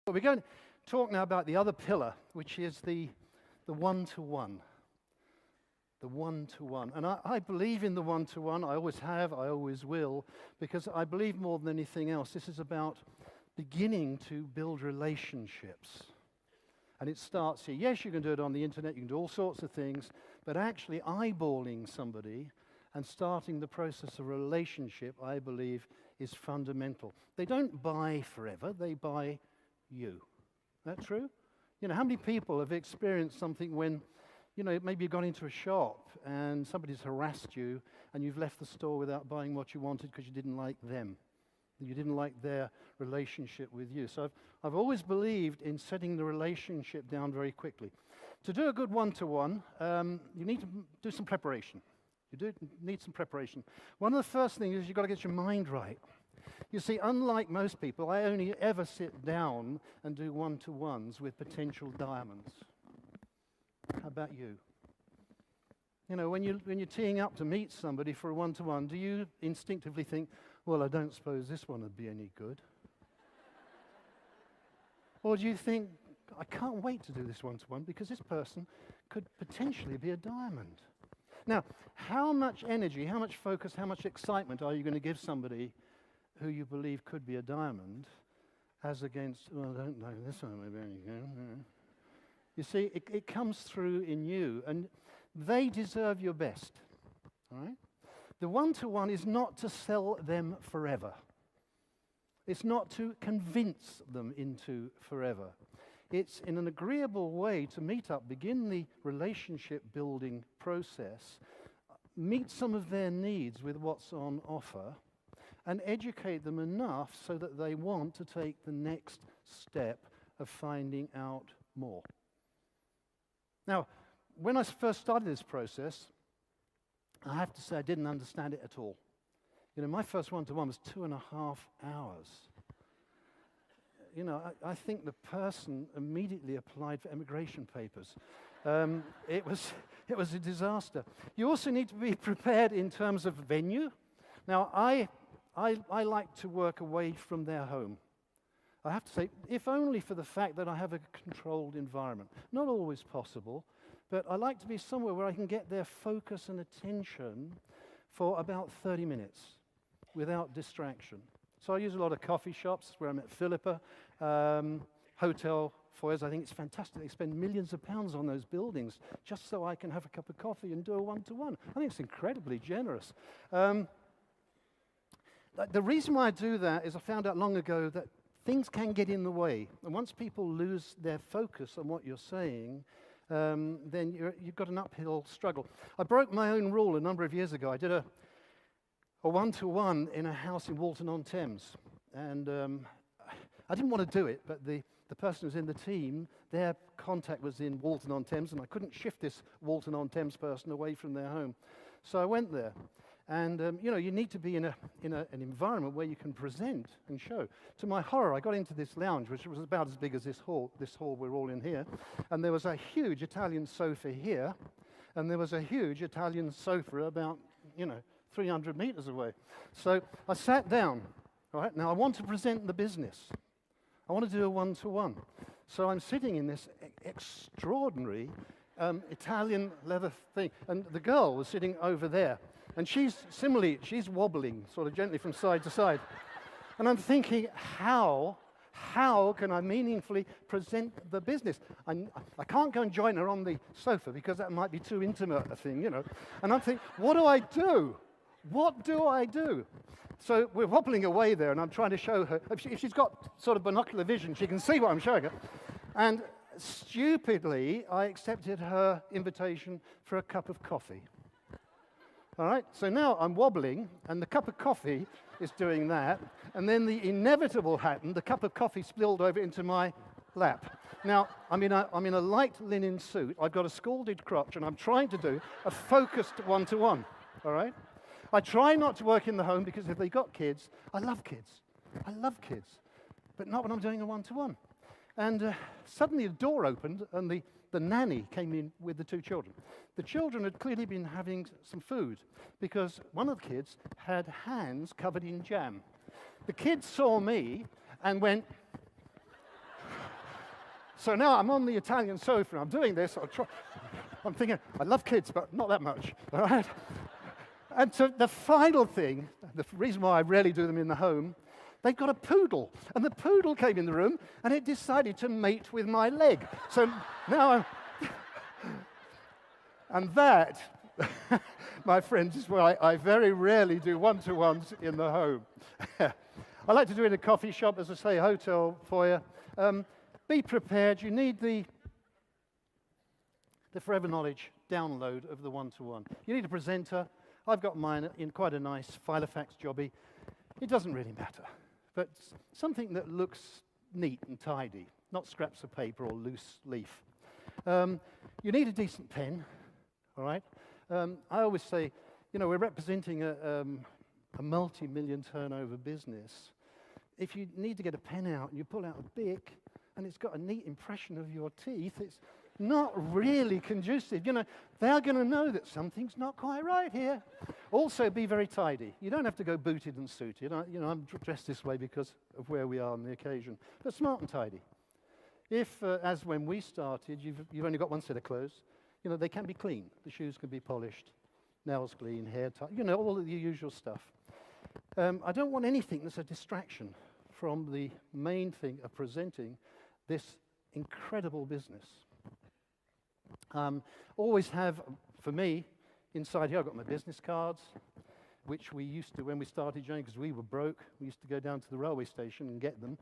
But we're going to talk now about the other pillar, which is the one-to-one. The one-to-one. And I believe in the one-to-one. I always have, I always will, because I believe more than anything else, this is about beginning to build relationships. And it starts here. Yes, you can do it on the internet, you can do all sorts of things, but actually eyeballing somebody and starting the process of relationship, I believe, is fundamental. They don't buy forever, they buy you. Is that true? You know, how many people have experienced something when, you know, maybe you've gone into a shop and somebody's harassed you and you've left the store without buying what you wanted because you didn't like them. You didn't like their relationship with you. So I've always believed in setting the relationship down very quickly. To do a good one-to-one, you need to do some preparation. You do need some preparation. One of the first things is you've got to get your mind right. You see, unlike most people, I only ever sit down and do one-to-ones with potential diamonds. How about you? You know, when you're teeing up to meet somebody for a one-to-one, do you instinctively think, well, I don't suppose this one would be any good? Or do you think, I can't wait to do this one-to-one because this person could potentially be a diamond? Now, how much energy, how much focus, how much excitement are you going to give somebody who you believe could be a diamond as against, well, I don't know, this one may be any good. You see, it comes through in you, and they deserve your best, all right? The one-to-one is not to sell them forever. It's not to convince them into forever. It's in an agreeable way to meet up, begin the relationship building process, meet some of their needs with what's on offer, and educate them enough so that they want to take the next step of finding out more. Now, when I first started this process, I have to say I didn't understand it at all. You know, my first one-to-one was 2.5 hours. You know, I think the person immediately applied for immigration papers. It was a disaster. You also need to be prepared in terms of venue. Now, I like to work away from their home. I have to say, if only for the fact that I have a controlled environment. Not always possible, but I like to be somewhere where I can get their focus and attention for about 30 minutes without distraction. So I use a lot of coffee shops where I met Philippa, hotel foyers. I think it's fantastic. They spend millions of pounds on those buildings just so I can have a cup of coffee and do a one-to-one. I think it's incredibly generous. The reason why I do that is I found out long ago that things can get in the way. And once people lose their focus on what you're saying, then you've got an uphill struggle. I broke my own rule a number of years ago. I did a one-to-one in a house in Walton-on-Thames. And I didn't want to do it, but the person who was in the team, their contact was in Walton-on-Thames, and I couldn't shift this Walton-on-Thames person away from their home. So I went there. And, you know, you need to be in an environment where you can present and show. To my horror, I got into this lounge, which was about as big as this hall we're all in here. And there was a huge Italian sofa here. And there was a huge Italian sofa about, 300 meters away. So I sat down. All right, now I want to present the business. I want to do a one-to-one. So I'm sitting in this extraordinary Italian leather thing. And the girl was sitting over there. And she's wobbling sort of gently from side to side. And I'm thinking, how can I meaningfully present the business? I can't go and join her on the sofa because that might be too intimate a thing, And I'm thinking, what do I do? What do I do? So we're wobbling away there, and I'm trying to show her. If she's got sort of binocular vision, she can see what I'm showing her. And stupidly, I accepted her invitation for a cup of coffee. All right, so now I'm wobbling, and the cup of coffee is doing that, and then the inevitable happened. The cup of coffee spilled over into my lap. Now, I'm in a light linen suit. I've got a scalded crotch, and I'm trying to do a focused one-to-one, all right? I try not to work in the home, because if they've got kids, I love kids, but not when I'm doing a one-to-one. And suddenly the door opened, and the nanny came in with the two children. The children had clearly been having some food because one of the kids had hands covered in jam. The kids saw me and went, So now I'm on the Italian sofa, and I'm doing this. I'm thinking, I love kids, but not that much, all right? And so the final thing, the reason why I rarely do them in the home, they've got a poodle. And the poodle came in the room, and it decided to mate with my leg. So now I'm... And that, my friends, is why I very rarely do one-to-ones in the home. I like to do it in a coffee shop, as I say, hotel foyer. Be prepared. You need the Forever Knowledge download of the one-to-one. You need a presenter. I've got mine in quite a nice Filofax jobby. It doesn't really matter, but something that looks neat and tidy, not scraps of paper or loose leaf. You need a decent pen, all right? I always say, you know, we're representing a multi-million turnover business. If you need to get a pen out and you pull out a Bic and it's got a neat impression of your teeth, it's not really conducive. You know, they're going to know that something's not quite right here. Also, be very tidy. You don't have to go booted and suited. I'm dressed this way because of where we are on the occasion. But smart and tidy. If, as when we started, you've only got one set of clothes, you know, they can be clean. The shoes can be polished, nails clean, hair tight, you know, all of the usual stuff. I don't want anything that's a distraction from the main thing of presenting this incredible business. Always have, for me, inside here I've got my business cards, which we used to, when we started, Jane, because we were broke, we used to go down to the railway station and get them,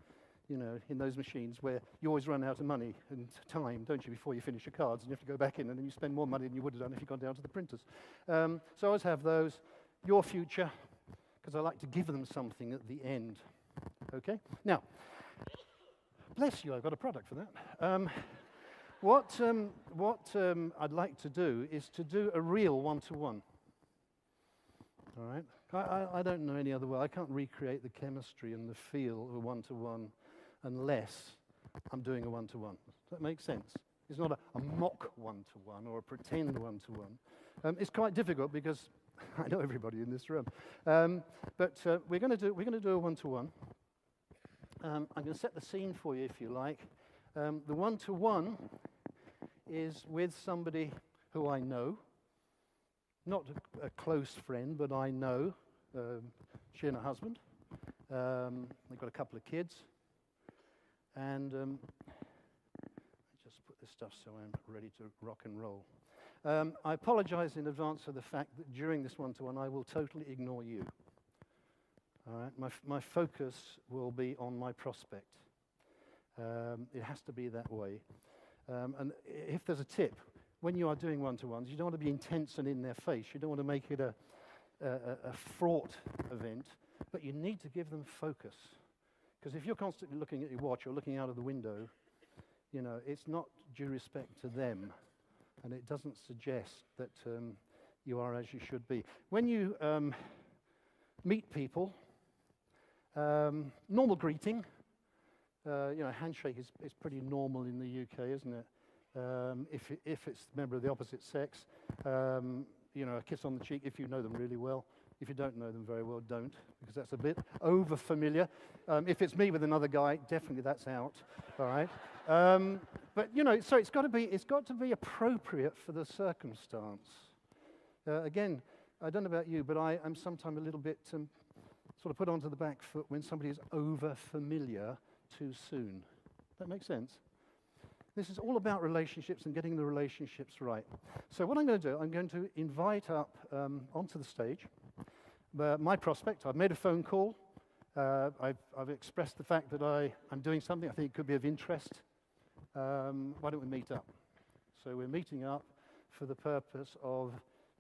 you know, in those machines where you always run out of money and time, don't you, before you finish your cards, and you have to go back in, and then you spend more money than you would have done if you'd gone down to the printers. So I always have those. Your future, because I like to give them something at the end. Okay? Now, bless you, I've got a product for that. What I'd like to do is to do a real one-to-one. All right? I don't know any other way. I can't recreate the chemistry and the feel of a one-to-one unless I'm doing a one-to-one. Does that make sense? It's not a mock one-to-one or a pretend one-to-one. It's quite difficult because I know everybody in this room. But we're going to do a one-to-one. I'm going to set the scene for you, if you like. The one-to-one is with somebody who I know, not a close friend, but I know. She and her husband. They've got a couple of kids. And I just put this stuff so I'm ready to rock and roll. I apologize in advance for the fact that during this one-to-one I will totally ignore you. All right? My focus will be on my prospect. It has to be that way. And if there's a tip, when you are doing one-to-ones, you don't want to be intense and in their face. You don't want to make it a fraught event, but you need to give them focus. Because if you're constantly looking at your watch or looking out of the window, you know, it's not due respect to them, and it doesn't suggest that you are as you should be. When you meet people, normal greeting, you know, handshake is pretty normal in the UK, isn't it? If it's a member of the opposite sex, you know, a kiss on the cheek if you know them really well. If you don't know them very well, don't, because that's a bit over-familiar. If it's me with another guy, definitely that's out, all right? But, you know, so it's got to be appropriate for the circumstance. Again, I don't know about you, but I'm sometimes a little bit sort of put onto the back foot when somebody is over-familiar too soon. That makes sense? This is all about relationships and getting the relationships right. So what I'm going to do, I'm going to invite up onto the stage my prospect. I've made a phone call. I've expressed the fact that I'm doing something I think could be of interest. Why don't we meet up? So we're meeting up for the purpose of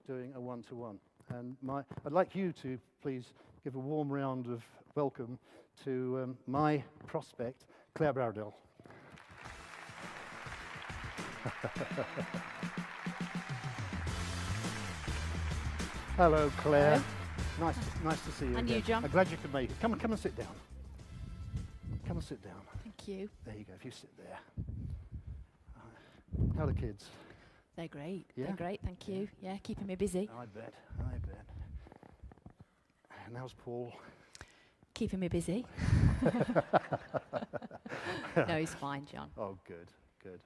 doing a one-to-one. And I'd like you to please give a warm round of welcome to my prospect, Claire Browdell. Hello, Claire. Hello. Nice to see you. And again. you, John. I'm glad you could make it. Come and sit down. Come and sit down. Thank you. There you go. If you sit there. How are the kids? They're great. Yeah? They're great, thank you. Yeah, keeping me busy. I bet. And how's Paul? Keeping me busy. No, he's fine, John. Oh, good. Good.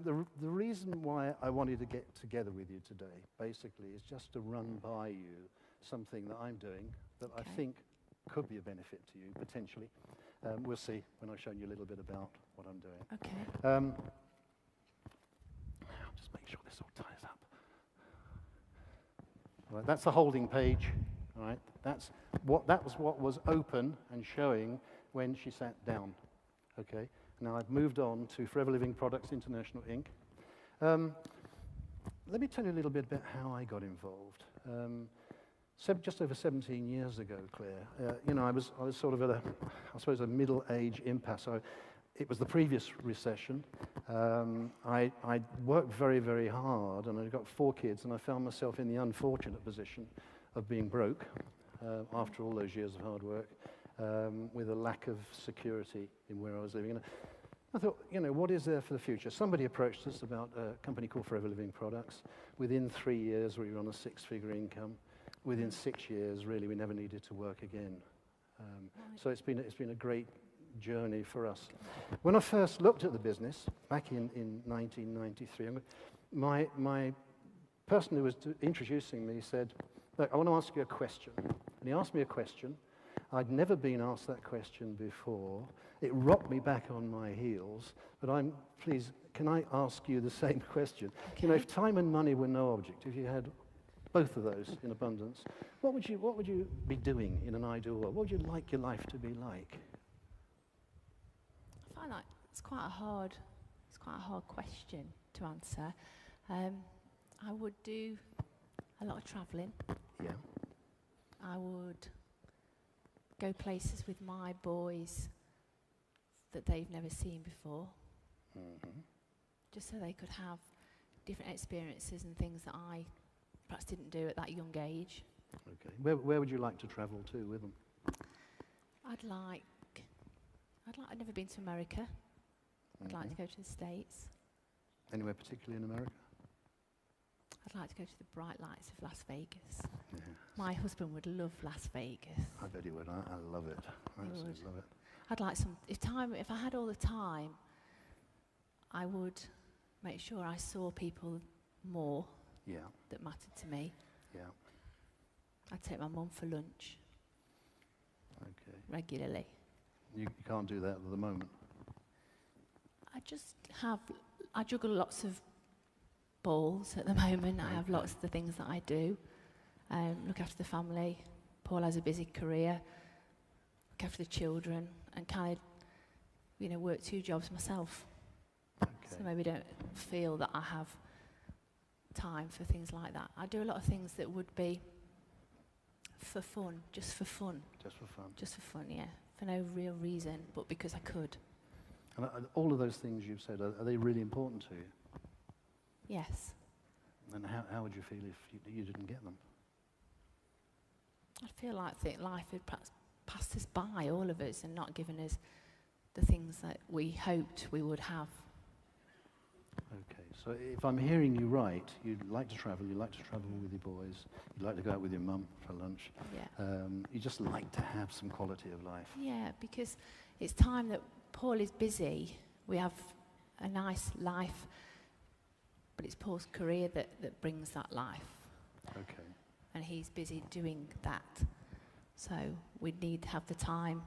The reason why I wanted to get together with you today, basically, is just to run by you something that I'm doing that I think could be a benefit to you, potentially. We'll see when I've shown you a little bit about what I'm doing. Okay. I'll just make sure this all ties up. All right, that's the holding page. All right, that was what was open and showing when she sat down. Okay. Now I've moved on to Forever Living Products International Inc. Let me tell you a little bit about how I got involved. Just over 17 years ago, Claire, I was sort of at a middle-age impasse. It was the previous recession. I worked very, very hard, and I've got 4 kids, and I found myself in the unfortunate position of being broke after all those years of hard work, with a lack of security in where I was living. And I thought, what is there for the future? Somebody approached us about a company called Forever Living Products. Within 3 years, we were on a 6-figure income. Within 6 years, really, we never needed to work again. So it's been a great journey for us. When I first looked at the business back in 1993, my person who was introducing me said, "Look, I want to ask you a question." And he asked me a question. I'd never been asked that question before. It rocked me back on my heels. But please, can I ask you the same question? Okay. If time and money were no object, if you had both of those in abundance, what would you be doing in an ideal world? What would you like your life to be like? I find like it's quite a hard question to answer. I would do a lot of travelling. Yeah. I would go places with my boys that they've never seen before, just so they could have different experiences and things that I perhaps didn't do at that young age. Okay. Where would you like to travel to with them? I'd never been to America. I'd like to go to the States. Anywhere particularly in America? I'd like to go to the bright lights of Las Vegas. Yeah. My husband would love Las Vegas. I bet he would. I love it. I absolutely love it. I'd like if I had all the time, I would make sure I saw people more that mattered to me. Yeah. I'd take my mum for lunch. Okay. Regularly. You can't do that at the moment. I juggle lots of balls at the moment. I have lots of the things that I do. Look after the family. Paul has a busy career. Look after the children and kind of, work 2 jobs myself. Okay. So maybe don't feel that I have time for things like that. I do a lot of things that would be for fun, just for fun. Just for fun. Just for fun, yeah. For no real reason, but because I could. And all of those things you've said, are they really important to you? Yes. And how would you feel if you didn't get them? I feel like life had perhaps passed us by, all of us, and not given us the things that we hoped we would have. Okay, so if I'm hearing you right, you'd like to travel with your boys, you'd like to go out with your mum for lunch. Yeah. You just like to have some quality of life. Yeah, because it's time that Paul is busy. We have a nice life, but it's Paul's career that brings that life. Okay. And he's busy doing that. So we'd need to have the time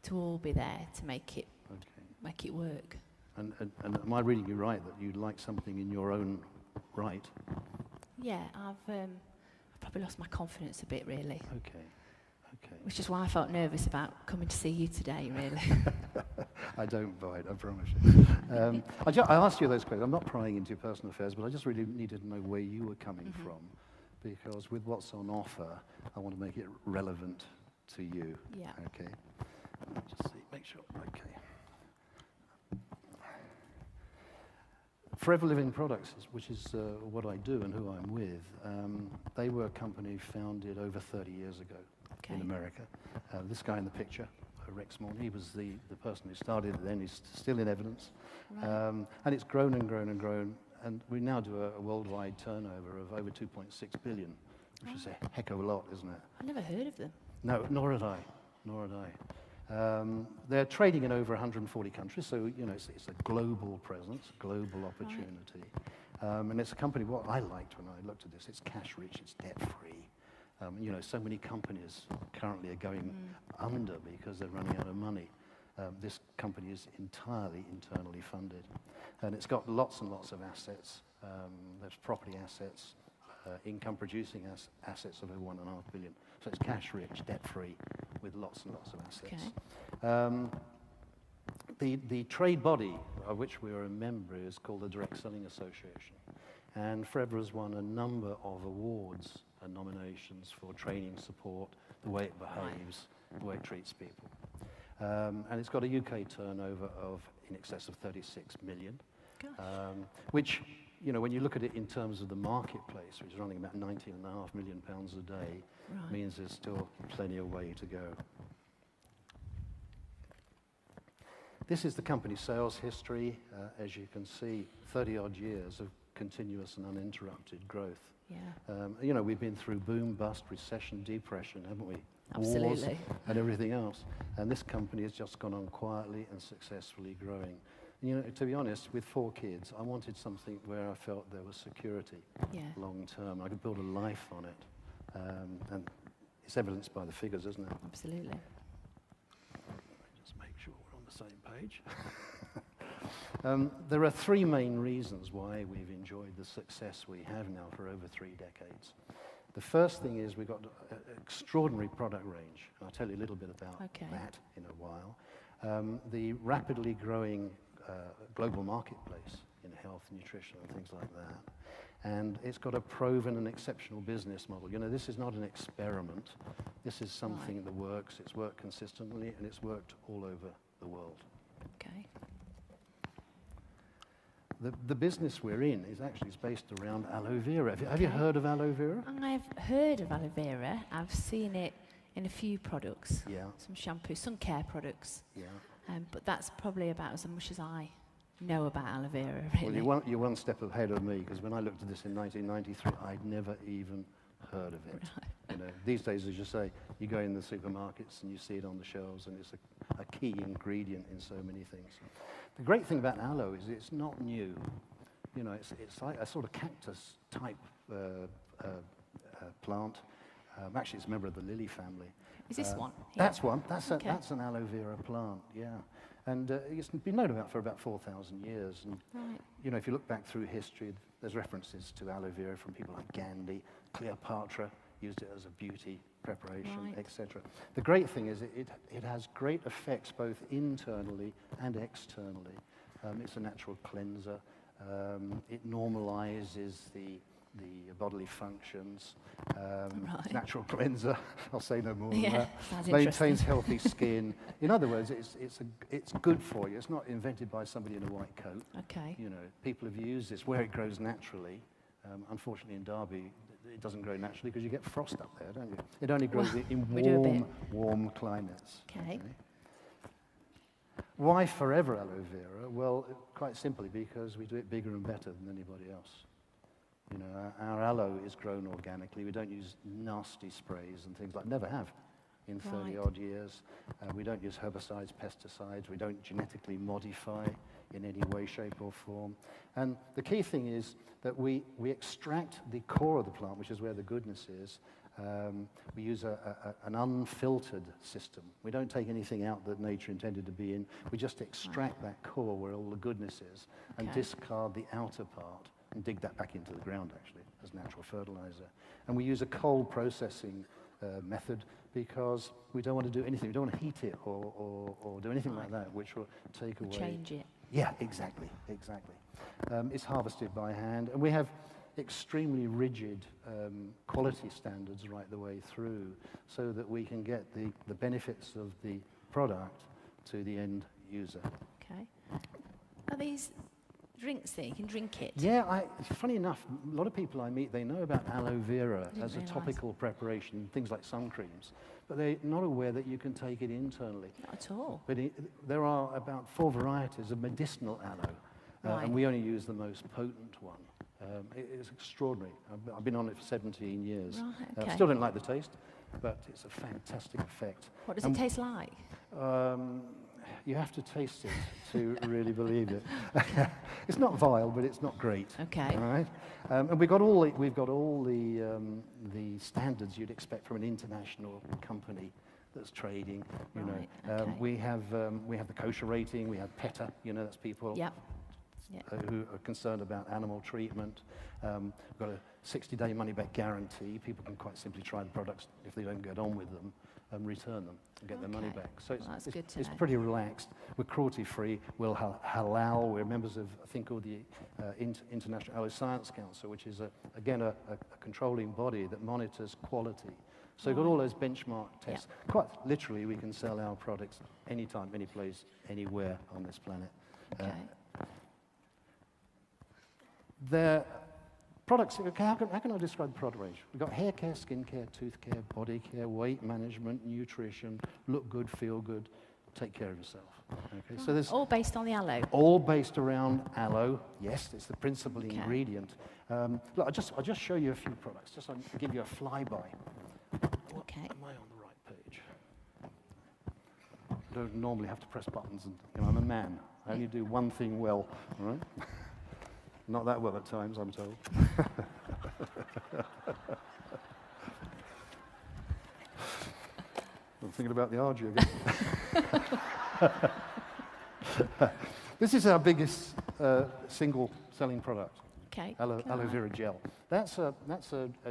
to all be there to make it work. And am I reading you right that you'd like something in your own right? Yeah, I've probably lost my confidence a bit, really. Okay. Which is why I felt nervous about coming to see you today, really. I don't bite, I promise you. I asked you those questions. I'm not prying into your personal affairs, but I just really needed to know where you were coming from, because with what's on offer, I want to make it relevant to you. Yeah. Okay. Let me just see, make sure. Okay. Forever Living Products, which is what I do and who I'm with, they were a company founded over 30 years ago in America. This guy in the picture, Rex Morton, he was the person who started it then. He's still in evidence. Right. And it's grown and grown and grown. And we now do a worldwide turnover of over 2.6 billion, which is a heck of a lot, isn't it? I've never heard of them. No, nor had I. They're trading in over 140 countries, so it's a global presence, global opportunity. And it's a company, what I liked when I looked at this, it's cash rich, it's debt free. So many companies currently are going under because they're running out of money. This company is entirely internally funded. And it's got lots and lots of assets. There's property assets, income-producing assets of over $1.5 billion. So it's cash-rich, debt-free, with lots and lots of assets. Okay. The trade body of which we are a member is called the Direct Selling Association. And Forever has won a number of awards and nominations for training support, the way it behaves, the way it treats people. And it's got a UK turnover of in excess of 36 million, which, when you look at it in terms of the marketplace, which is running about £19.5 million a day, means there's still plenty of way to go. This is the company's sales history. As you can see, 30-odd years of continuous and uninterrupted growth. Yeah. We've been through boom, bust, recession, depression, haven't we? Absolutely. Wars and everything else. And this company has just gone on quietly and successfully growing. And, to be honest, with 4 kids, I wanted something where I felt there was security long term. I could build a life on it. And it's evidenced by the figures, isn't it? Absolutely. Just make sure we're on the same page. There are 3 main reasons why we've enjoyed the success we have now for over 3 decades. The first thing is we've got an extraordinary product range. I'll tell you a little bit about that in a while. The rapidly growing global marketplace in health, nutrition, and things like that. And it's got a proven and exceptional business model. This is not an experiment. This is something that works. It's worked consistently, and it's worked all over the world. Okay. The business we're in is based around aloe vera. Have you heard of aloe vera? I've heard of aloe vera. I've seen it in a few products. Yeah. Some shampoo, some care products. Yeah. But that's probably about as much as I know about aloe vera, really. Well, you're one step ahead of me, because when I looked at this in 1993, I'd never even heard of it. Right. These days, as you say, you go in the supermarkets and you see it on the shelves, and it's a key ingredient in so many things. The great thing about aloe is it's not new. It's like a sort of cactus-type plant. Actually, it's a member of the lily family. Is this one? That's one. That's an aloe vera plant, yeah. And it's been known about for about 4,000 years. And, if you look back through history, there's references to aloe vera from people like Gandhi. Cleopatra used it as a beauty preparation, etc. The great thing is it has great effects both internally and externally. It's a natural cleanser. It normalizes the bodily functions. Natural cleanser. I'll say no more than that. Maintains healthy skin. In other words, it's good for you. It's not invented by somebody in a white coat. Okay. People have used this where it grows naturally. Unfortunately, in Derby, it doesn't grow naturally because you get frost up there, don't you? It only grows in warm climates. Okay. Why Forever aloe vera? Well, quite simply because we do it bigger and better than anybody else. Our aloe is grown organically. We don't use nasty sprays and things never have in 30-odd years. We don't use herbicides, pesticides. We don't genetically modify in any way, shape, or form. And the key thing is that we extract the core of the plant, which is where the goodness is. We use an unfiltered system. We don't take anything out that nature intended to be in. We just extract that core where all the goodness is and discard the outer part and dig that back into the ground, actually, as natural fertilizer. And we use a cold processing method because we don't want to do anything. We don't want to heat it or do anything like that, which will take away. Change it. Yeah, exactly. It's harvested by hand, and we have extremely rigid quality standards right the way through so that we can get the benefits of the product to the end user. Okay. Are these drinks there? You can drink it? Yeah, funny enough, a lot of people I meet, they know about aloe vera as a topical preparation, things like sun creams, but they're not aware that you can take it internally. Not at all. But there are about 4 varieties of medicinal aloe, and we only use the most potent one. It's extraordinary. I've been on it for 17 years. Right, okay. Still don't like the taste, but it's a fantastic effect. What does it taste like? You have to taste it to really believe it. It's not vile, but it's not great. Okay. All right, and we've got all the standards you'd expect from an international company that's trading. You Right, know, okay. we have the kosher rating. We have PETA. You know, that's people Yep. Yep. who are concerned about animal treatment. We've got a 60-day money-back guarantee. People can quite simply try the products if they don't get on with them and return them and get their money Okay. back. So Well, that's good to it's know. pretty relaxed. We're cruelty-free. We're halal. We're members of a thing called the International Aloe Science Council, which is, again, a controlling body that monitors quality. So we've got all those benchmark tests. Quite literally, we can sell our products anytime, any place, anywhere on this planet. Okay. Their products, okay, how can I describe the product range? We've got hair care, skin care, tooth care, body care, weight management, nutrition, look good, feel good, take care of yourself. Okay, so there's All based on the aloe. all based around aloe. Yes, it's the principal Okay. ingredient. Look, I'll just show you a few products, just to give you a flyby. Okay. Am I on the right page? I don't normally have to press buttons, and you know, I'm a man. I only do one thing well, all right? Not that well at times, I'm told. I'm thinking about the Argy again. This is our biggest single selling product, Okay. aloe vera gel. That's a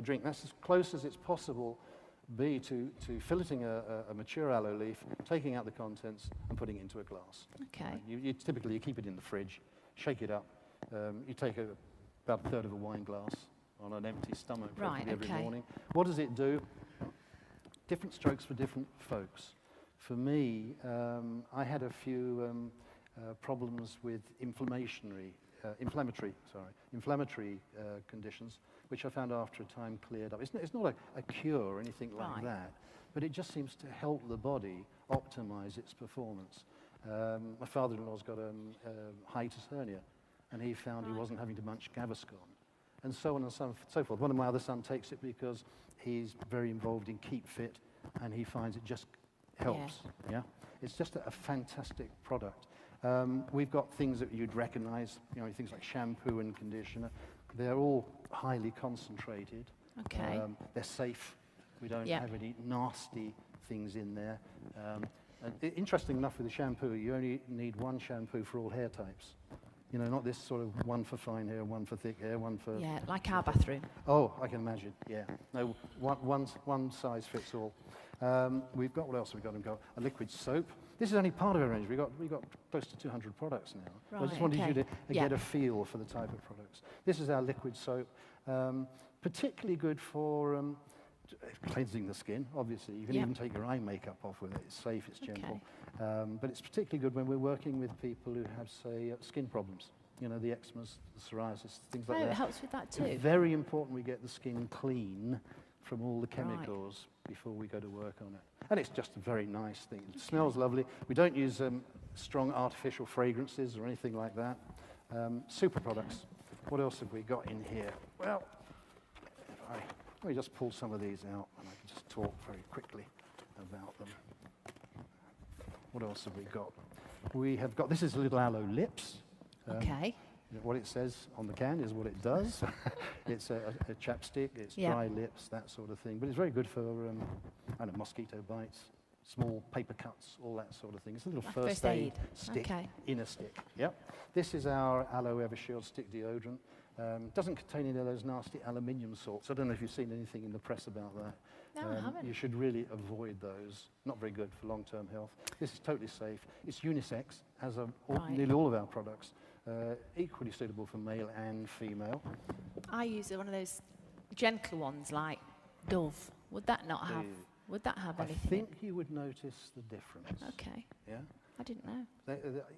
drink. That's as close as it's possible be to filleting a mature aloe leaf, taking out the contents and putting it into a glass. Okay. You typically keep it in the fridge, shake it up. You take about a third of a wine glass on an empty stomach Right, every okay. morning. What does it do? Different strokes for different folks. For me, I had a few problems with inflammatory conditions, which I found after a time cleared up. It's not a cure or anything like Right. that, but it just seems to help the body optimize its performance. My father-in-law's got a hiatus hernia, and he found he wasn't having to munch Gaviscon, and so on and so forth. One of my other sons takes it because he's very involved in Keep Fit, and he finds it just helps. Yeah, it's just a fantastic product. We've got things that you'd recognize, you know, things like shampoo and conditioner. They're all highly concentrated. Okay. They're safe. We don't Yep. have any nasty things in there. Interesting enough with the shampoo, you only need one shampoo for all hair types. You know, not this sort of one for fine hair, one for thick hair, one for... Yeah, like our bathroom. Oh, I can imagine, yeah. No, one size fits all. We've got, what else have we got? We've got a liquid soap. This is only part of our range. We've got close to 200 products now. I just Right, wanted you okay. to get a feel for the type of products. This is our liquid soap, particularly good for cleansing the skin, obviously. You can even take your eye makeup off with it. It's safe, it's gentle. But it's particularly good when we're working with people who have, say, skin problems. You know, the eczemas, the psoriasis, things like Oh, that. it helps with that too. It's very important we get the skin clean from all the chemicals before we go to work on it. And it's just a very nice thing. It smells lovely. We don't use strong artificial fragrances or anything like that. Super products. What else have we got in here? Well, let me just pull some of these out and I can just talk very quickly about them. What else have we got? We have got, this is Little Aloe Lips. Okay. What it says on the can is what it does. It's a chapstick, it's dry lips, that sort of thing. But it's very good for, I don't know, mosquito bites, small paper cuts, all that sort of thing. It's a little Like first aid stick Okay. in a stick. Yep. This is our Aloe Evershield stick deodorant. Doesn't contain any of those nasty aluminium salts. I don't know if you've seen anything in the press about that. No, I haven't. You should really avoid those. Not very good for long-term health. This is totally safe. It's unisex, as are nearly all of our products. Equally suitable for male and female. I use one of those gentle ones like Dove. Would that not have? Would that have I anything? think you would notice the difference. Okay. Yeah. I didn't know.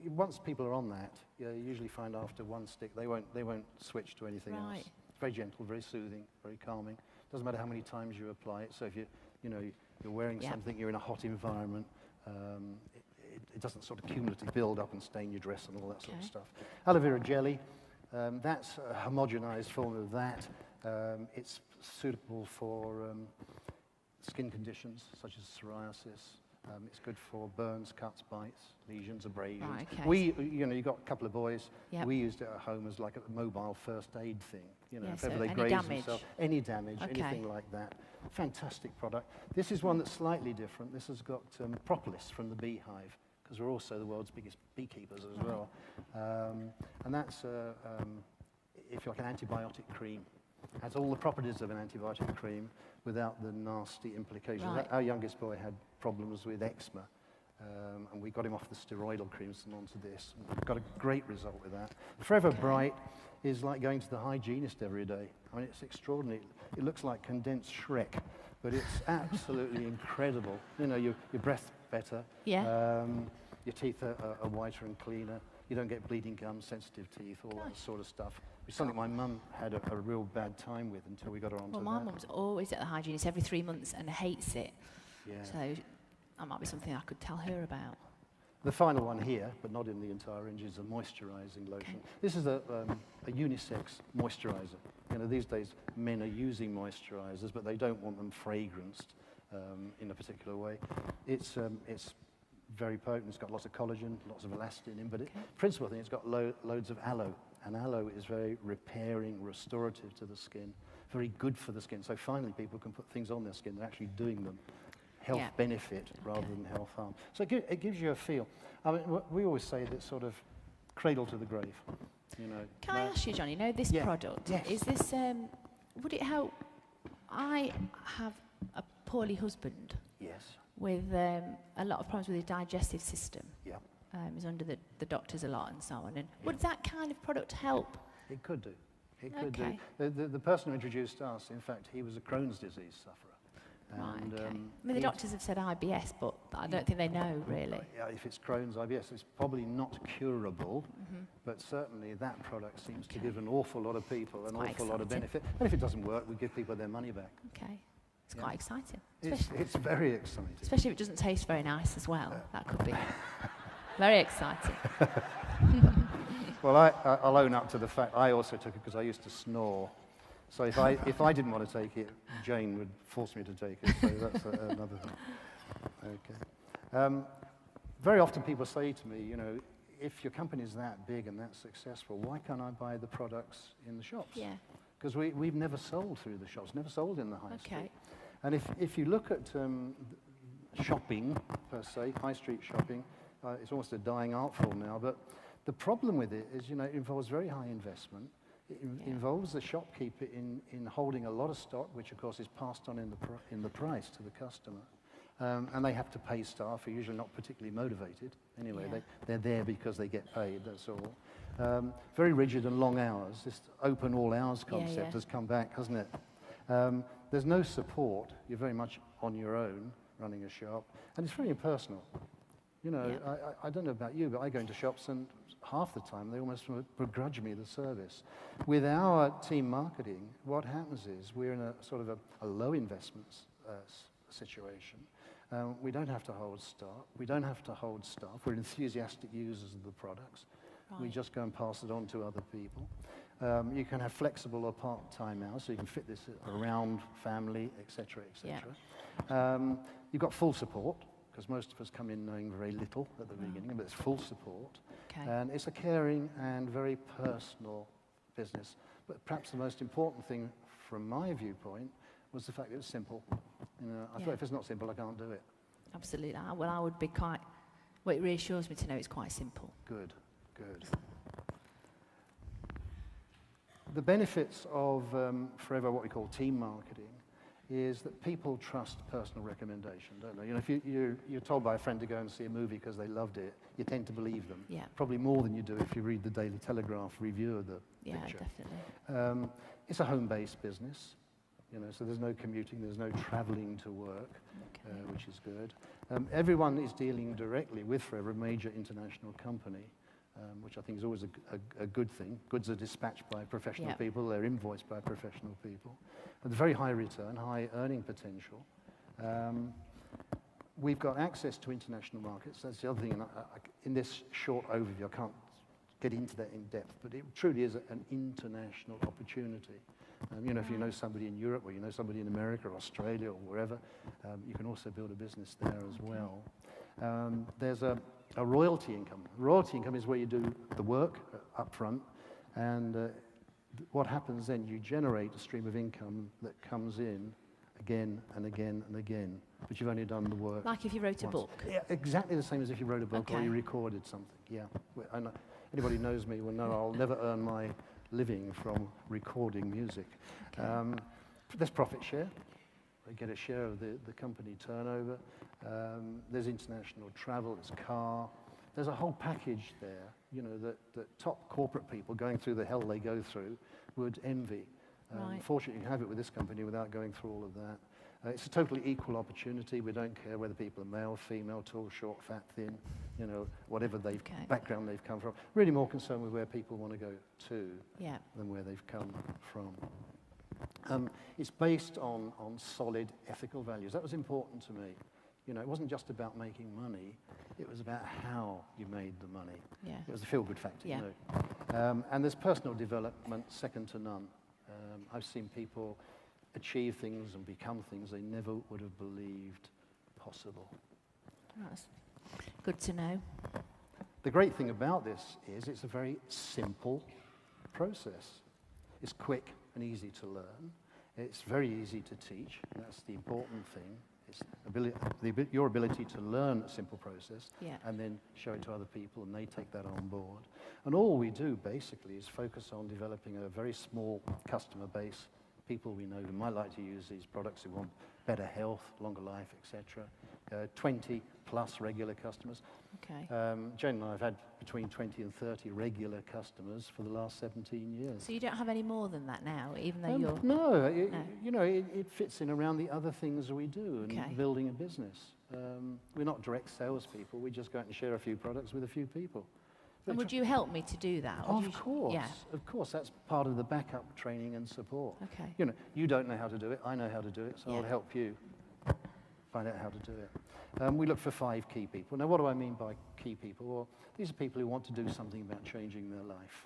Once people are on that, you usually find after one stick they won't switch to anything else. Right. It's very gentle, very soothing, very calming. Doesn't matter how many times you apply it. So if you're wearing something, you're in a hot environment. It doesn't sort of cumulatively build up and stain your dress and all that sort of stuff. Aloe vera jelly, that's a homogenized form of that. It's suitable for skin conditions such as psoriasis, It's good for burns, cuts, bites, lesions, abrasions. Right, okay. You've got a couple of boys. Yep. We used it at home as like a mobile first aid thing. Yeah, If so ever they any graze damage? themselves, any damage, Okay. anything like that. Fantastic product. This is one that's slightly different. This has got propolis from the beehive, because we're also the world's biggest beekeepers as Right. well. And that's, if you like, an antibiotic cream. Has all the properties of an antibiotic cream without the nasty implications. Right. Our youngest boy had problems with eczema, and we got him off the steroidal creams and onto this. We've got a great result with that. Forever Okay. Bright is like going to the hygienist every day. I mean, it's extraordinary. It looks like condensed Shrek, but it's absolutely incredible. Your breath's better. Yeah. Your teeth are whiter and cleaner. You don't get bleeding gums, sensitive teeth, all that Gosh. sort of stuff. It's something my mum had a real bad time with until we got her onto Well, that. my mum's always at the hygienist every 3 months and hates it. Yeah. So that might be something I could tell her about. The final one here, but not in the entire range, is a moisturising lotion. Okay. This is a unisex moisturiser. These days men are using moisturisers, but they don't want them fragranced in a particular way. It's very potent. It's got lots of collagen, lots of elastin in, but the principal thing, it's got loads of aloe. And aloe is very repairing, restorative to the skin, very good for the skin. So finally people can put things on their skin that are actually doing them health Yeah. benefit rather than health harm. So it gives you a feel. I mean, we always say that sort of cradle to the grave. Can I ask you, John, this Yeah. product, Yes. is this, would it help? I have a poorly husband Yes. with a lot of problems with his digestive system. Yeah. He's under the doctors a lot and so on. And would that kind of product help? It could do. It could Okay. do. The person who introduced us, in fact, he was a Crohn's disease sufferer. Right, And, okay. I mean, the he's- doctors have said IBS, but I don't think they know, really. Yeah, if it's Crohn's, IBS, it's probably not curable, but certainly that product seems to Okay. give an awful lot of people an quite awful lot of exciting. benefit. And if it doesn't work, we give people their money back. Okay. It's Yeah. quite exciting. It's very exciting. Especially if it doesn't taste very nice as well. That could be very exciting. Well, I'll own up to the fact I also took it because I used to snore. So if I didn't want to take it, Jane would force me to take it. So that's another thing. Okay. Very often people say to me, if your company's that big and that successful, why can't I buy the products in the shops? Yeah. Because we've never sold through the shops, never sold in the high street. Okay. And if you look at shopping, per se, high street shopping, it's almost a dying art form now, but the problem with it is, it involves very high investment. It involves the shopkeeper in holding a lot of stock, which of course is passed on in the price to the customer. And they have to pay staff who are usually not particularly motivated. Anyway, Yeah. they're there because they get paid, that's all. Very rigid and long hours. This open all hours concept yeah. has come back, hasn't it? There's no support. You're very much on your own running a shop. And it's very impersonal. Yeah. I don't know about you, but I go into shops and half the time they almost begrudge me the service. With our team marketing, what happens is we're in a sort of a low investments situation. We don't have to hold stock. We don't have to hold staff. We're enthusiastic users of the products. We Right. just go and pass it on to other people. You can have flexible or part-time hours, so you can fit this around family, etc., etc. You've got full support, because most of us come in knowing very little at the beginning, but it's full support. Okay. And it's a caring and very personal business. But perhaps the most important thing from my viewpoint was the fact that it's simple. I thought if it's not simple, I can't do it. Absolutely. Well, I would be quite... Well, it reassures me to know it's quite simple. Good, good. The benefits of Forever, what we call team marketing, is that people trust personal recommendation, don't they? If you're told by a friend to go and see a movie because they loved it, you tend to believe them. Yeah. Probably more than you do if you read the Daily Telegraph review of the Yeah, picture. definitely. It's a home-based business, so there's no commuting, there's no traveling to work, Okay. which is good. Everyone is dealing directly with Forever, a major international company, which I think is always a good thing. Goods are dispatched by professional Yeah. people, they're invoiced by professional people. And very high return, high earning potential. We've got access to international markets. That's the other thing. In this short overview, I can't get into that in depth, but it truly is an international opportunity. You know, if you know somebody in Europe or you know somebody in America or Australia or wherever, you can also build a business there as well. There's a royalty income. Royalty income is where you do the work up front, and what happens then, you generate a stream of income that comes in again and again and again, but you've only done the work. Like if you wrote a book? Yeah, exactly the same as if you wrote a book or you recorded something, yeah. I know, anybody who knows me will know I'll never earn my living from recording music. Okay. There's profit share. They get a share of the company turnover. There's international travel, there's car. There's a whole package there, you know, that top corporate people going through the hell they go through would envy. Right. Fortunately, you can have it with this company without going through all of that. It's a totally equal opportunity. We don't care whether people are male, female, tall, short, fat, thin, you know, whatever background they've come from. Really more concerned with where people want to go to than where they've come from. It's based on solid ethical values. That was important to me. You know, it wasn't just about making money. It was about how you made the money. Yeah. It was a feel-good factor, you know. And there's personal development second to none. I've seen people achieve things and become things they never would have believed possible. That's good to know. The great thing about this is it's a very simple process. It's quick and easy to learn. It's very easy to teach. That's the important thing. It's your ability to learn a simple process and then show it to other people, and they take that on board. And all we do basically is focus on developing a very small customer base, people we know who might like to use these products, who want better health, longer life, etc. 20 plus regular customers. Okay. Jane and I have had between 20 and 30 regular customers for the last 17 years. So you don't have any more than that now, even though you're... No, you know, it fits in around the other things we do in building a business. We're not direct salespeople. We just go out and share a few products with a few people. And would you help me to do that? Of course. Yeah. Of course. That's part of the backup training and support. Okay. You know, you don't know how to do it. I know how to do it, so I'll help you find out how to do it. We look for 5 key people. Now, what do I mean by key people? Well, these are people who want to do something about changing their life.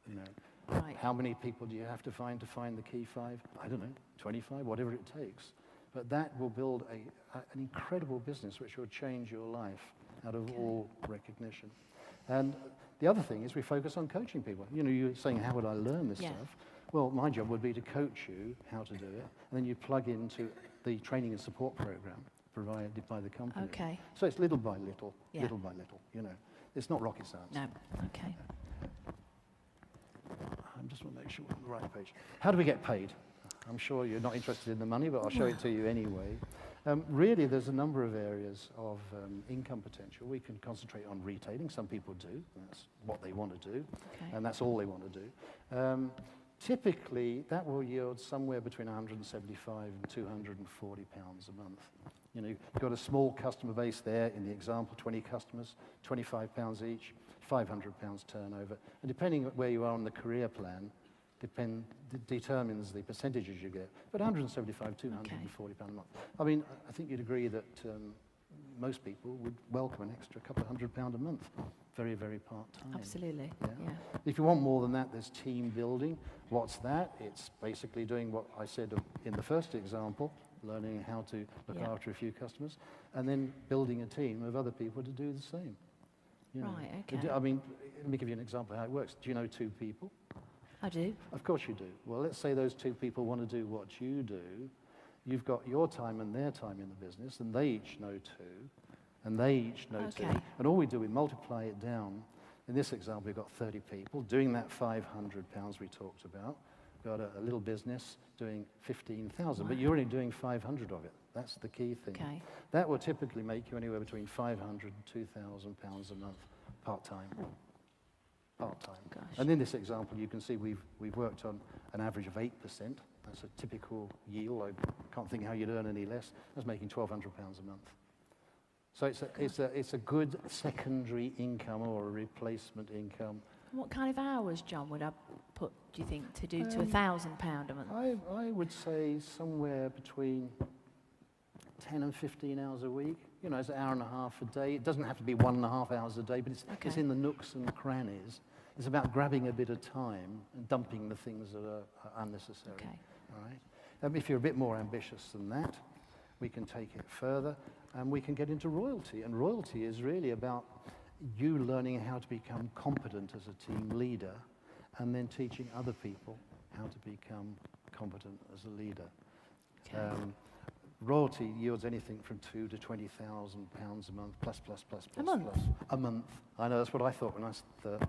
You know, how many people do you have to find the key 5? I don't know, 25, whatever it takes. But that will build an incredible business which will change your life out of all recognition. And the other thing is we focus on coaching people. You know, you're saying, how would I learn this stuff? Well, my job would be to coach you how to do it, and then you plug into the training and support program provided by the company. Okay. So it's little by little, you know. It's not rocket science. No, okay. I just want to make sure we're on the right page. How do we get paid? I'm sure you're not interested in the money, but I'll show it to you anyway. Really, there's a number of areas of income potential. We can concentrate on retailing. Some people do. That's what they want to do, and that's all they want to do. Typically, that will yield somewhere between 175 and 240 pounds a month. You know, you've got a small customer base there in the example, 20 customers, 25 pounds each, 500 pounds turnover. And depending on where you are on the career plan, determines the percentages you get. But 175, 240 pounds a month. I mean, I think you'd agree that most people would welcome an extra couple of £100 a month. Very, very part-time. Absolutely, yeah. If you want more than that, there's team building. What's that? It's basically doing what I said in the first example, learning how to look after a few customers, and then building a team of other people to do the same. You know. Right, okay. I mean, let me give you an example of how it works. Do you know 2 people? I do. Of course you do. Well, let's say those 2 people want to do what you do. You've got your time and their time in the business, and they each know 2, and they each know 2. And all we do, we multiply it down. In this example, we've got 30 people doing that £500 we talked about. Got a little business doing 15,000, but you're only doing 500 of it. That's the key thing. Okay. That will typically make you anywhere between 500 and £2,000 a month part-time. Part-time. And in this example, you can see we've worked on an average of 8%. That's a typical yield. I can't think how you'd earn any less. That's making £1,200 a month. So it's a good secondary income or a replacement income. What kind of hours, John, would I put, do you think, to do to £1,000 a month? I would say somewhere between 10 and 15 hours a week. You know, it's an hour and a half a day. It doesn't have to be 1.5 hours a day, but it's in the nooks and crannies. It's about grabbing a bit of time and dumping the things that are unnecessary. Okay. All right? If you're a bit more ambitious than that, we can take it further and we can get into royalty. And royalty is really about you learning how to become competent as a team leader and then teaching other people how to become competent as a leader. Okay. Royalty yields anything from £2,000 to £20,000 a month, plus. A month? A month. I know, that's what I thought when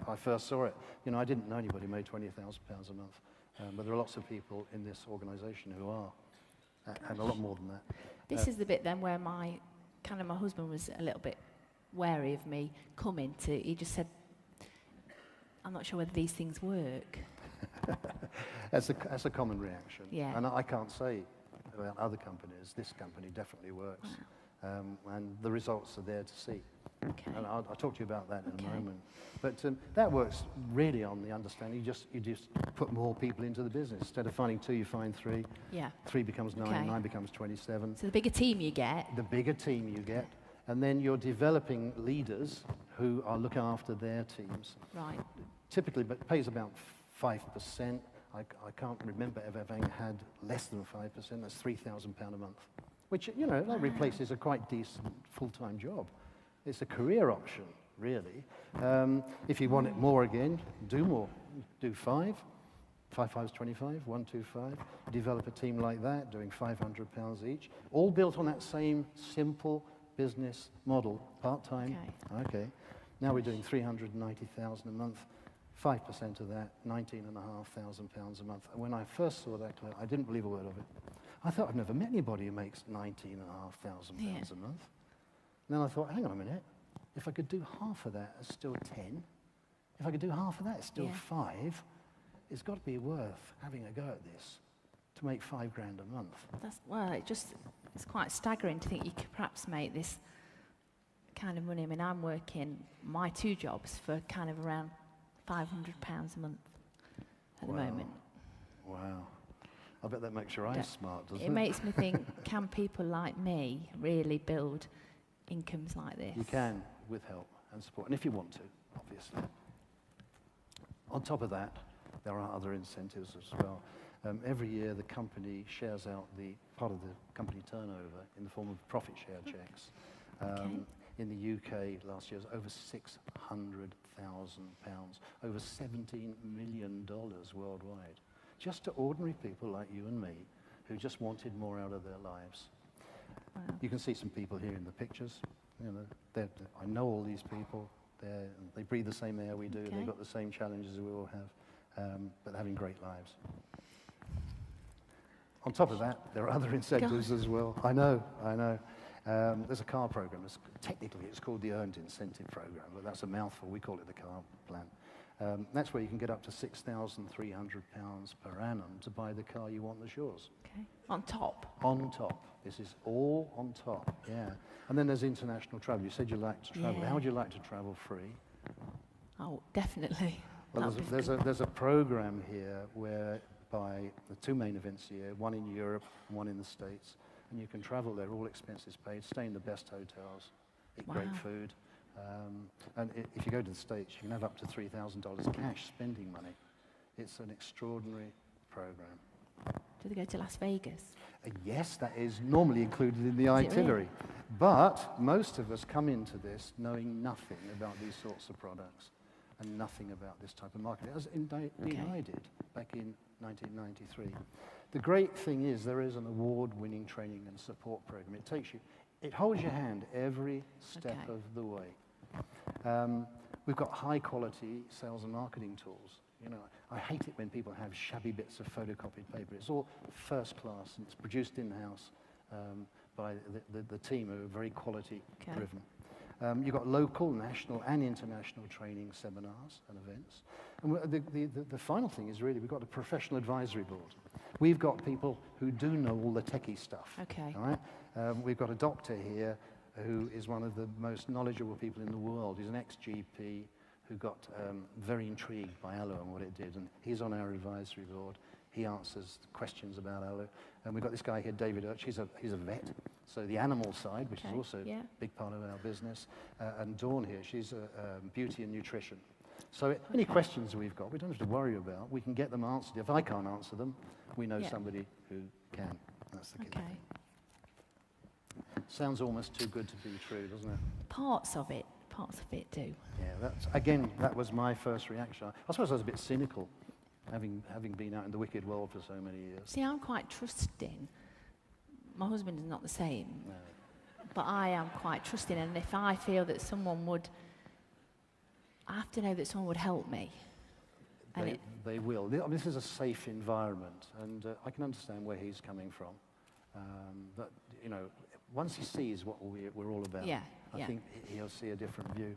I first saw it. You know, I didn't know anybody made £20,000 a month, but there are lots of people in this organisation who are, and a lot more than that. This is the bit then where my husband was a little bit wary of me coming to, he just said, I'm not sure whether these things work. That's a common reaction. Yeah. And I can't say about other companies, this company definitely works. Wow. And the results are there to see. Okay. And I'll talk to you about that in Okay. a moment. But that works really on the understanding. You just put more people into the business. Instead of finding 2, you find 3. Yeah. 3 becomes 9, Okay. 9 becomes 27. So the bigger team you get. The bigger team you get. And then you're developing leaders who are looking after their teams. Right. Typically, but it pays about 5%. I can't remember ever having had less than 5%. That's £3,000 a month, which, you know, that replaces a quite decent full-time job. It's a career option, really. If you want it more again, do more. Do 5. 5 5 is 25, 1 2 5. Develop a team like that, doing £500 each, all built on that same simple business model, part-time. Okay. Now we're doing £390,000 a month. 5% of that, £19,500 a month. And when I first saw that, I didn't believe a word of it. I thought I've never met anybody who makes £19,500 a month. And then I thought, hang on a minute. If I could do half of that, it's still 10. If I could do half of that, it's still 5. It's got to be worth having a go at this to make £5,000 a month. It's quite staggering to think you could perhaps make this kind of money. I mean, I'm working my 2 jobs for kind of around £500 a month at the moment. Wow. I bet that makes your eyes smart, doesn't it? It makes me think, can people like me really build incomes like this? You can, with help and support, and if you want to, obviously. On top of that, there are other incentives as well. Every year, the company shares out the part of the company turnover in the form of profit share checks. In the UK last year, it was over £600,000, over $17 million worldwide, just to ordinary people like you and me who just wanted more out of their lives. Wow. You can see some people here in the pictures. You know, I know all these people. They breathe the same air we do. Okay. They've got the same challenges we all have, but they're having great lives. On top of that, there are other incentives as well. I know. There's a car program. Technically, it's called the Earned Incentive Program, but that's a mouthful. We call it the car plan. That's where you can get up to £6,300 per annum to buy the car you want that's yours. Okay. On top? On top. This is all on top, yeah. And then there's international travel. You said you like to travel. Yeah. How would you like to travel free? Oh, definitely. Well, there's a program here whereby the 2 main events a year, one in Europe and one in the States, and you can travel there, all expenses paid, stay in the best hotels, eat great food. And if you go to the States, you can have up to $3,000 cash spending money. It's an extraordinary program. Do they go to Las Vegas? Yes, that is normally included in the itinerary. Really? But most of us come into this knowing nothing about these sorts of products and nothing about this type of marketing, as indeed I did back in 1993. The great thing is there is an award-winning training and support program. It holds your hand every step of the way. We've got high-quality sales and marketing tools. You know, I hate it when people have shabby bits of photocopied paper. It's all first class, and it's produced in-house by the team who are very quality-driven. You've got local, national, and international training seminars and events. And the final thing is really we've got a professional advisory board. We've got people who do know all the techie stuff. Okay. All right? We've got a doctor here who is one of the most knowledgeable people in the world. He's an ex-GP who got very intrigued by aloe and what it did, and he's on our advisory board. He answers questions about aloe. And we've got this guy here, David Urch. He's a vet, so the animal side, which is also a big part of our business. And Dawn here, she's beauty and nutrition. So any questions we've got, we don't have to worry about. We can get them answered. If I can't answer them, we know Yeah. somebody who can. That's the key. Okay. Sounds almost too good to be true, doesn't it? Parts of it do. Yeah, that was my first reaction. I suppose I was a bit cynical, having been out in the wicked world for so many years. See, I'm quite trusting. My husband is not the same, No. but I am quite trusting. And if I feel that someone would, I have to know that someone would help me. And They will. I mean, this is a safe environment, and I can understand where he's coming from. But, you know, once he sees what we're all about, Yeah, I yeah. think he'll see a different view.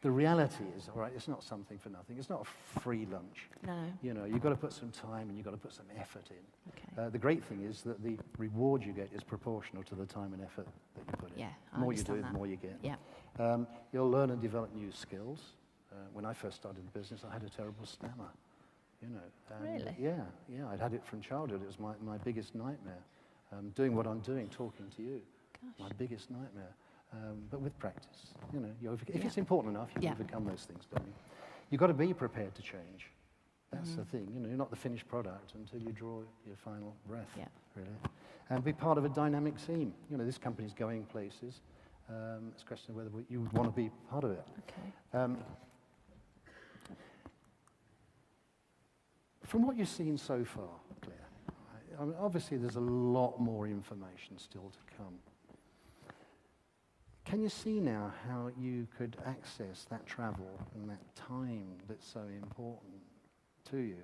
The reality is, all right, it's not something for nothing. It's not a free lunch. No. You know, you've got to put some time and you've got to put some effort in. Okay. The great thing is that the reward you get is proportional to the time and effort that you put in. Yeah, I The more you do, understand the that. more you get. Yeah. You'll learn and develop new skills. When I first started the business, I had a terrible stammer. You know. And, Really? Yeah. I'd had it from childhood. It was my biggest nightmare. Doing what I'm doing, talking to you, Gosh. my biggest nightmare. But with practice, you know, if Yeah. it's important enough, you Yeah. overcome those things, don't you? You've got to be prepared to change. That's Mm-hmm. the thing. You know, you're not the finished product until you draw your final breath, Yeah. really. And be part of a dynamic team. You know, this company's going places. It's a question of whether you would want to be part of it. Okay. From what you've seen so far, Claire, I mean, obviously there's a lot more information still to come. Can you see now how you could access that travel and that time that's so important to you?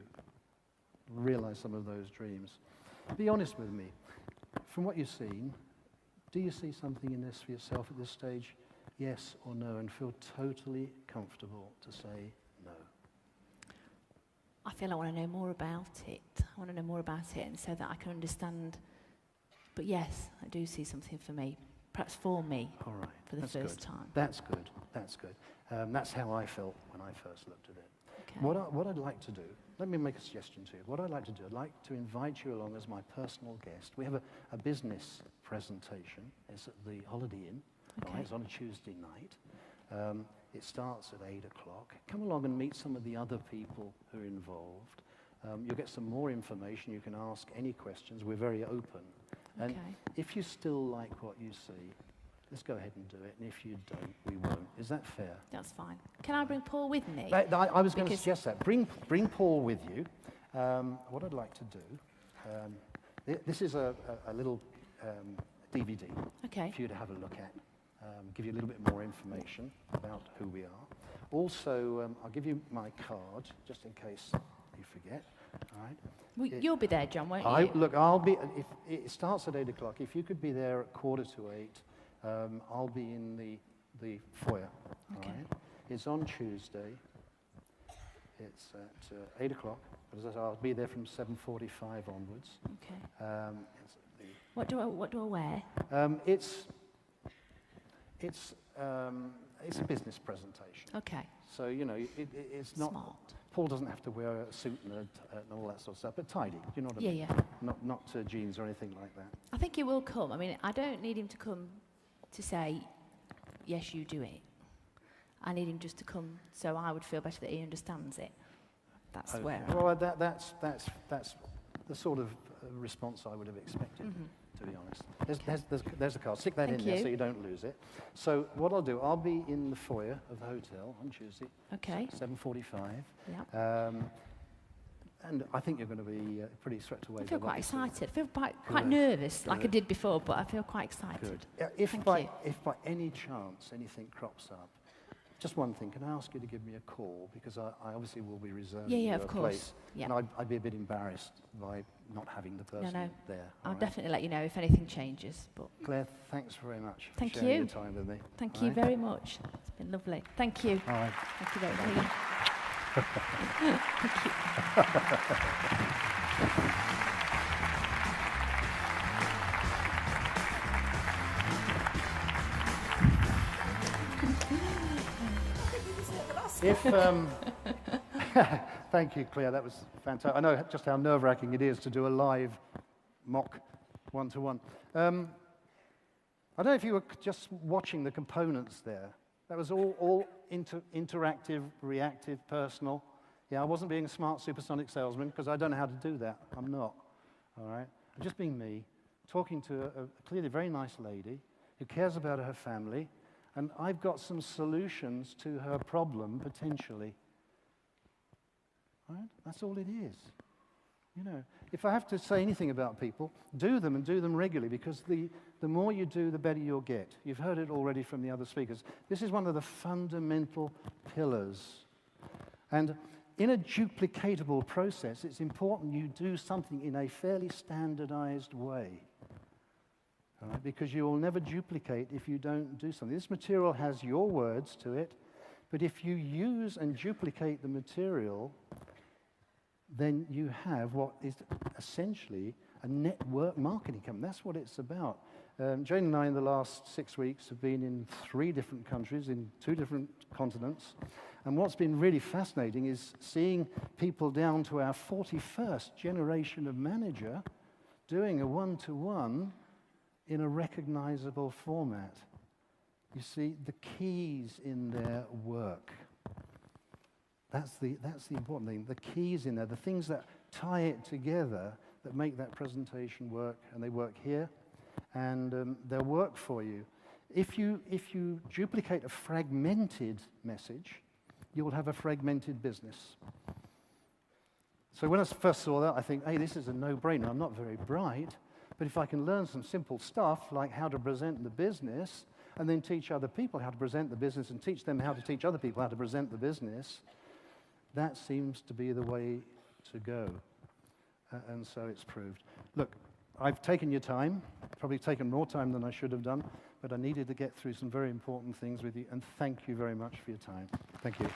Realize some of those dreams. Be honest with me. From what you've seen, do you see something in this for yourself at this stage? Yes or no? And feel totally comfortable to say no. I feel I want to know more about it. I want to know more about it, and so that I can understand. But yes, I do see something for me, perhaps for me, All right. for the That's first good. time. That's good. That's good. That's how I felt when I first looked at it. Okay. What I'd like to do, let me make a suggestion to you. What I'd like to do, I'd like to invite you along as my personal guest. We have a business presentation. It's at the Holiday Inn. Okay. Right? It's on a Tuesday night. It starts at 8 o'clock. Come along and meet some of the other people who are involved. You'll get some more information. You can ask any questions. We're very open. And Okay. if you still like what you see, let's go ahead and do it. And if you don't, we won't. Is that fair? That's fine. Can I bring Paul with me? I was going to Because- suggest that. Bring Paul with you. What I'd like to do, this is a little DVD Okay. for you to have a look at. Give you a little bit more information about who we are. Also, I'll give you my card, just in case you forget. All right? Well, you'll be there, John, won't you? Look, I'll be. If it starts at 8 o'clock, if you could be there at 7:45, I'll be in the foyer. Okay. All right? It's on Tuesday. It's at 8 o'clock. But as I said, I'll be there from 7:45 onwards. Okay. It's the What do I wear? it's a business presentation. Okay. So, you know, it's not... Smart. Paul doesn't have to wear a suit and all that sort of stuff, but tidy, do you know what I mean? Yeah. Not jeans or anything like that. I think he will come. I mean, I don't need him to come to say, yes, you do it. I need him just to come so I would feel better that he understands it. That's Okay. where. Well, that's the sort of response I would have expected, to be honest. There's the card. Stick that Thank in there you. so you don't lose it. So what I'll do, I'll be in the foyer of the hotel on Tuesday, Okay. 7:45. Yeah. And I think you're going to be pretty swept away. I feel by what quite you see. excited. I feel quite Good. nervous, like I Good. did before, but I feel quite excited. Good. If Thank by you. any chance anything crops up, just one thing, can I ask you to give me a call? Because I obviously will be reserving Yeah, you of a course. place. Yeah. And I'd be a bit embarrassed by not having the person No. there. I'll all right? definitely let you know if anything changes. But Claire, thanks very much for Thank sharing you. your time with me. thank all you right? very much. It's been lovely. Thank you. All right. Thank you very much. If, thank you, Claire. That was fantastic. I know just how nerve-wracking it is to do a live mock one-to-one. I don't know if you were just watching the components there. That was all interactive, reactive, personal. Yeah, I wasn't being a smart supersonic salesman because I don't know how to do that. I'm not. All right? I'm just being me, talking to a clearly very nice lady who cares about her family, and I've got some solutions to her problem, potentially. All right? That's all it is. You know, if I have to say anything about people, do them and do them regularly, because the more you do, the better you'll get. You've heard it already from the other speakers. This is one of the fundamental pillars. And in a duplicatable process, it's important you do something in a fairly standardized way. All right? Because you will never duplicate if you don't do something. This material has your words to it, but if you use and duplicate the material, then you have what is essentially a network marketing company. That's what it's about. Jane and I, in the last 6 weeks, have been in 3 different countries, in 2 different continents. And what's been really fascinating is seeing people down to our 41st generation of manager doing a one-to-one in a recognizable format. You see, the keys in their work. That's the important thing. The keys in there, the things that tie it together that make that presentation work, and they work here, and they'll work for you. If you duplicate a fragmented message, you will have a fragmented business. So when I first saw that, I think, hey, this is a no-brainer. I'm not very bright, but if I can learn some simple stuff like how to present the business, and then teach other people how to present the business, and teach them how to teach other people how to present the business, that seems to be the way to go. And so it's proved. Look, I've taken your time, probably taken more time than I should have done, but I needed to get through some very important things with you, and thank you very much for your time. Thank you.